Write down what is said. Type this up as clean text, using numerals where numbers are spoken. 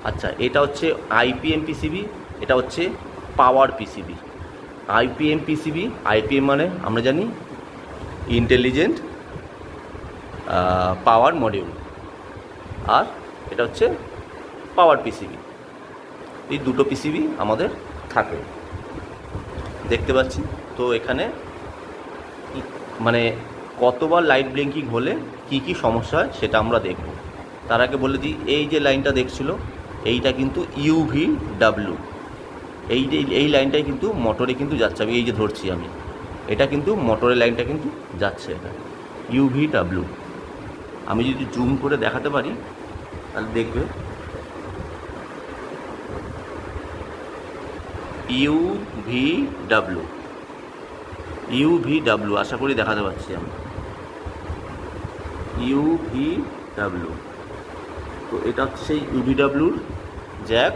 আচ্ছা, এটা হচ্ছে আইপিএম পিসিবি, এটা হচ্ছে পাওয়ার পিসিবি। আইপিএম পিসিবি, আইপিএম মানে আমরা জানি ইন্টেলিজেন্ট পাওয়ার মডিউল, আর এটা হচ্ছে পাওয়ার পিসিবি। এই দুটো পিসিবি আমাদের থাকে দেখতে পাচ্ছি। তো এখানে মানে কতবার লাইট ব্লিঙ্কিং হলে কি কি সমস্যা হয় সেটা আমরা দেখব। তার আগে বলে দিই, এই যে লাইনটা দেখছিল এইটা কিন্তু UVW, এই লাইনটাই কিন্তু মোটরে কিন্তু যাচ্ছে। আমি এই যে ধরছি আমি, এটা কিন্তু মোটরের লাইনটা কিন্তু যাচ্ছে, এটা UVW। আমি যদি জুম করে দেখাতে পারি তাহলে দেখবে UVW, আশা করি দেখাতে পারছি আমি। UVW, তো এটা হচ্ছে সেই UVWর জ্যাক,